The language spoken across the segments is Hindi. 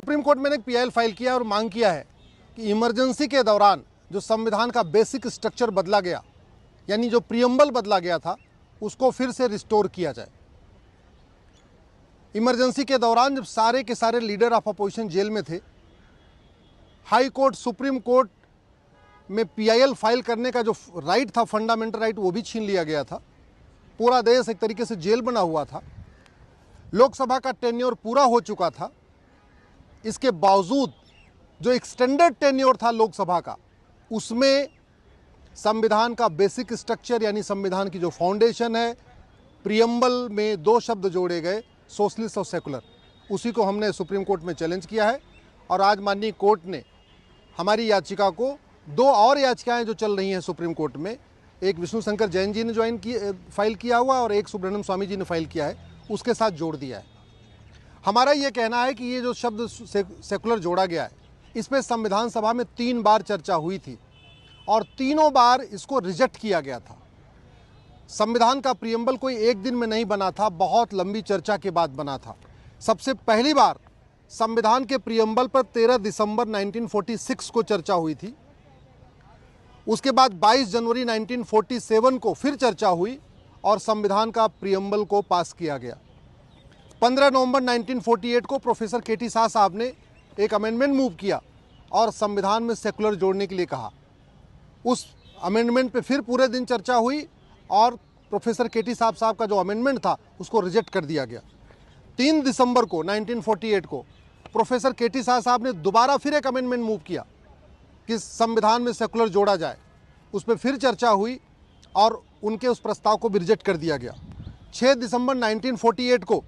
सुप्रीम कोर्ट में एक पीआईएल फाइल किया और मांग किया है कि इमरजेंसी के दौरान जो संविधान का बेसिक स्ट्रक्चर बदला गया, यानी जो प्रीएम्बल बदला गया था, उसको फिर से रिस्टोर किया जाए। इमरजेंसी के दौरान जब सारे के सारे लीडर ऑफ अपोजिशन जेल में थे, हाई कोर्ट, सुप्रीम कोर्ट में पीआईएल फाइल करने का जो राइट था, फंडामेंटल राइट, वो भी छीन लिया गया था। पूरा देश एक तरीके से जेल बना हुआ था। लोकसभा का टेन्योर पूरा हो चुका था। इसके बावजूद जो एक्सटेंडेड टेन्योर था लोकसभा का, उसमें संविधान का बेसिक स्ट्रक्चर यानी संविधान की जो फाउंडेशन है, प्रीएम्बल में 2 शब्द जोड़े गए, सोशलिस्ट और सेकुलर, उसी को हमने सुप्रीम कोर्ट में चैलेंज किया है। और आज माननीय कोर्ट ने हमारी याचिका को, 2 और याचिकाएं जो चल रही हैं सुप्रीम कोर्ट में, एक विष्णु शंकर जैन जी ने फाइल किया हुआ और एक सुब्रह्मण्यम स्वामी जी ने फाइल किया है, उसके साथ जोड़ दिया है। हमारा ये कहना है कि ये जो शब्द सेकुलर जोड़ा गया है, इस पर संविधान सभा में 3 बार चर्चा हुई थी और तीनों बार इसको रिजेक्ट किया गया था। संविधान का प्रीएम्बल कोई एक दिन में नहीं बना था, बहुत लंबी चर्चा के बाद बना था। सबसे पहली बार संविधान के प्रीएम्बल पर 13 दिसंबर 1946 को चर्चा हुई थी। उसके बाद 22 जनवरी 1947 को फिर चर्चा हुई और संविधान का प्रीएम्बल को पास किया गया। 15 नवंबर 1948 को प्रोफेसर केटी शाह साहब ने एक अमेंडमेंट मूव किया और संविधान में सेकुलर जोड़ने के लिए कहा। उस अमेंडमेंट पे फिर पूरे दिन चर्चा हुई और प्रोफेसर केटी साहब का जो अमेंडमेंट था उसको रिजेक्ट कर दिया गया। 3 दिसंबर को 1948 को प्रोफेसर केटी साहब ने दोबारा फिर एक अमेंडमेंट मूव किया कि संविधान में सेकुलर जोड़ा जाए। उस पर फिर चर्चा हुई और उनके उस प्रस्ताव को भी रिजेक्ट कर दिया गया। 6 दिसंबर 1948 को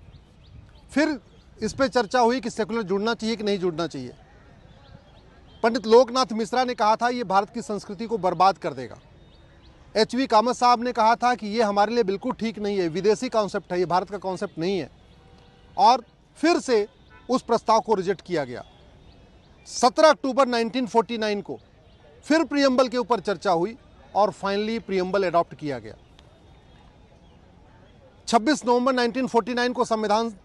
फिर इस पर चर्चा हुई कि सेकुलर जुड़ना चाहिए कि नहीं जुड़ना चाहिए। पंडित लोकनाथ मिश्रा ने कहा था ये भारत की संस्कृति को बर्बाद कर देगा। एचवी कामत साहब ने कहा था कि ये हमारे लिए बिल्कुल ठीक नहीं है, विदेशी कॉन्सेप्ट है, ये भारत का कॉन्सेप्ट नहीं है, और फिर से उस प्रस्ताव को रिजेक्ट किया गया। 17 अक्टूबर 1949 को फिर प्रीएम्बल के ऊपर चर्चा हुई और फाइनली प्रीएम्बल अडॉप्ट किया गया। 26 नवंबर 1949 को संविधान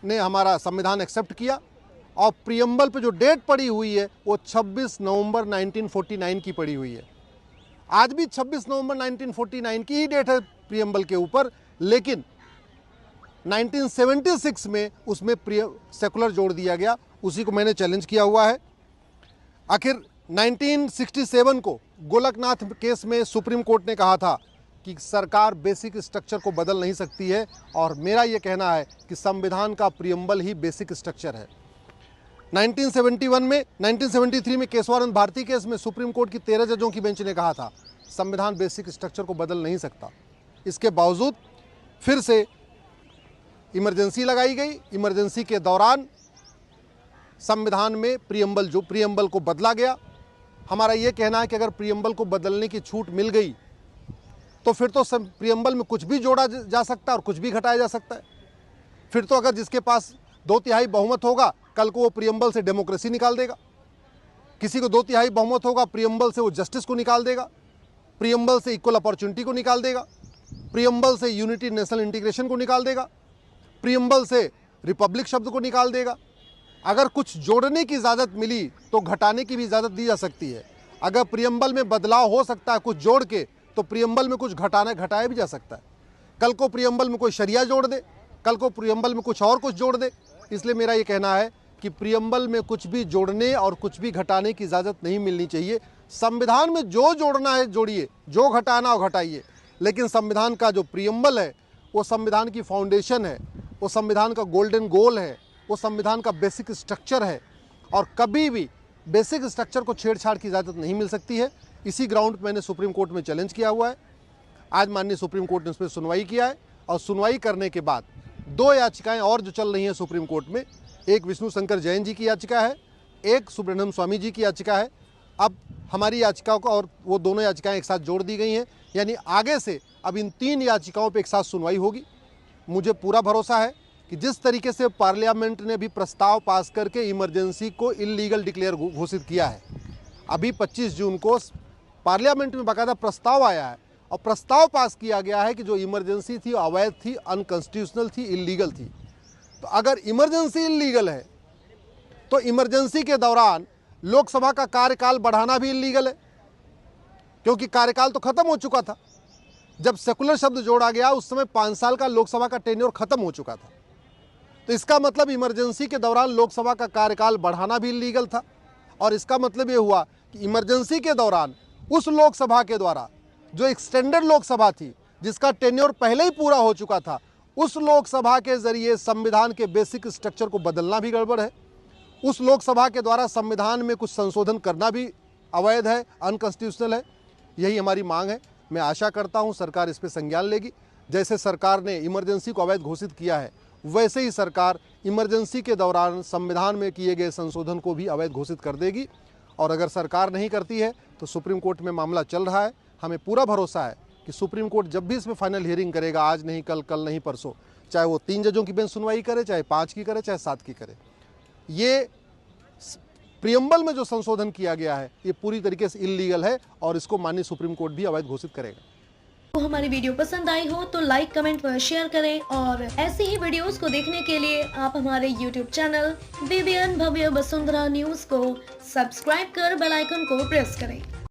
ने हमारा संविधान एक्सेप्ट किया और प्रीएम्बल पे जो डेट पड़ी हुई है वो 26 नवंबर 1949 की पड़ी हुई है। आज भी 26 नवंबर 1949 की ही डेट है प्रीएम्बल के ऊपर, लेकिन 1976 में उसमें सेकुलर जोड़ दिया गया। उसी को मैंने चैलेंज किया हुआ है। आखिर 1967 को गोलकनाथ केस में सुप्रीम कोर्ट ने कहा था कि सरकार बेसिक स्ट्रक्चर को बदल नहीं सकती है, और मेरा ये कहना है कि संविधान का प्रीएम्बल ही बेसिक स्ट्रक्चर है। 1973 में केशवानंद भारती केस में सुप्रीम कोर्ट की 13 जजों की बेंच ने कहा था संविधान बेसिक स्ट्रक्चर को बदल नहीं सकता। इसके बावजूद फिर से इमरजेंसी लगाई गई। इमरजेंसी के दौरान संविधान में प्रीएम्बल को बदला गया। हमारा ये कहना है कि अगर प्रीएम्बल को बदलने की छूट मिल गई तो फिर तो प्रीएम्बल में कुछ भी जोड़ा जा सकता है और कुछ भी घटाया जा सकता है। फिर तो अगर जिसके पास 2/3 बहुमत होगा, कल को वो प्रीएम्बल से डेमोक्रेसी निकाल देगा। किसी को 2/3 बहुमत होगा, प्रीएम्बल से वो जस्टिस को निकाल देगा, प्रीएम्बल से इक्वल अपॉर्चुनिटी को निकाल देगा, प्रीएम्बल से यूनिटी नेशनल इंटीग्रेशन को निकाल देगा, प्रीएम्बल से रिपब्लिक शब्द को निकाल देगा। अगर कुछ जोड़ने की इजाज़त मिली तो घटाने की भी इजाज़त दी जा सकती है। अगर प्रीएम्बल में बदलाव हो सकता है कुछ जोड़ के, तो प्रीएम्बल में कुछ घटाया भी जा सकता है। कल को प्रीएम्बल में कोई शरिया जोड़ दे, कल को प्रीएम्बल में कुछ और कुछ जोड़ दे। इसलिए मेरा ये कहना है कि प्रीएम्बल में कुछ भी जोड़ने और कुछ भी घटाने की इजाज़त नहीं मिलनी चाहिए। संविधान में जो जोड़ना है जोड़िए, जो घटाना हो घटाइए, लेकिन संविधान का जो प्रीएम्बल है वो संविधान की फाउंडेशन है, वो संविधान का गोल्डन गोल है, वो संविधान का बेसिक स्ट्रक्चर है, और कभी भी बेसिक स्ट्रक्चर को छेड़छाड़ की इजाज़त नहीं मिल सकती है। इसी ग्राउंड पर मैंने सुप्रीम कोर्ट में चैलेंज किया हुआ है। आज माननीय सुप्रीम कोर्ट ने उस पर सुनवाई किया है, और सुनवाई करने के बाद 2 याचिकाएं और जो चल रही हैं सुप्रीम कोर्ट में, एक विष्णु शंकर जैन जी की याचिका है, एक सुब्रह्मण्यम स्वामी जी की याचिका है। अब हमारी याचिकाओं को और वो दोनों याचिकाएं एक साथ जोड़ दी गई हैं, यानी आगे से अब इन 3 याचिकाओं पर एक साथ सुनवाई होगी। मुझे पूरा भरोसा है कि जिस तरीके से पार्लियामेंट ने भी प्रस्ताव पास करके इमरजेंसी को इल्लीगल डिक्लेयर घोषित किया है, अभी 25 जून को पार्लियामेंट में बाकायदा प्रस्ताव आया है और प्रस्ताव पास किया गया है कि जो इमरजेंसी थी अवैध थी, अनकॉन्स्टिट्यूशनल थी, इल्लीगल थी। तो अगर इमरजेंसी इल्लीगल है तो इमरजेंसी के दौरान लोकसभा का कार्यकाल बढ़ाना भी इलीगल है, क्योंकि कार्यकाल तो खत्म हो चुका था। जब सेकुलर शब्द जोड़ा गया उस समय 5 साल का लोकसभा का टेन्योर खत्म हो चुका था। तो इसका मतलब इमरजेंसी के दौरान लोकसभा का कार्यकाल बढ़ाना भी इलीगल था। और इसका मतलब ये हुआ कि इमरजेंसी के दौरान उस लोकसभा के द्वारा, जो एक्सटेंडेड लोकसभा थी जिसका टेन्योर पहले ही पूरा हो चुका था, उस लोकसभा के जरिए संविधान के बेसिक स्ट्रक्चर को बदलना भी गड़बड़ है। उस लोकसभा के द्वारा संविधान में कुछ संशोधन करना भी अवैध है, अनकॉन्स्टिट्यूशनल है। यही हमारी मांग है। मैं आशा करता हूं सरकार इस पर संज्ञान लेगी। जैसे सरकार ने इमरजेंसी को अवैध घोषित किया है, वैसे ही सरकार इमरजेंसी के दौरान संविधान में किए गए संशोधन को भी अवैध घोषित कर देगी। और अगर सरकार नहीं करती है तो सुप्रीम कोर्ट में मामला चल रहा है। हमें पूरा भरोसा है कि सुप्रीम कोर्ट जब भी इसमें फाइनल हियरिंग करेगा, आज नहीं कल, कल नहीं परसों, चाहे वो 3 जजों की बेंच सुनवाई करे, चाहे 5 की करे, चाहे 7 की करे, ये प्रियम्बल में जो संशोधन किया गया है ये पूरी तरीके से इल्लीगल है और इसको माननीय सुप्रीम कोर्ट भी अवैध घोषित करेगा। तो हमारी वीडियो पसंद आई हो तो लाइक, कमेंट व शेयर करें और ऐसी ही वीडियोस को देखने के लिए आप हमारे YouTube चैनल BBN भव्य वसुंधरा न्यूज को सब्सक्राइब कर बेल आइकन को प्रेस करें।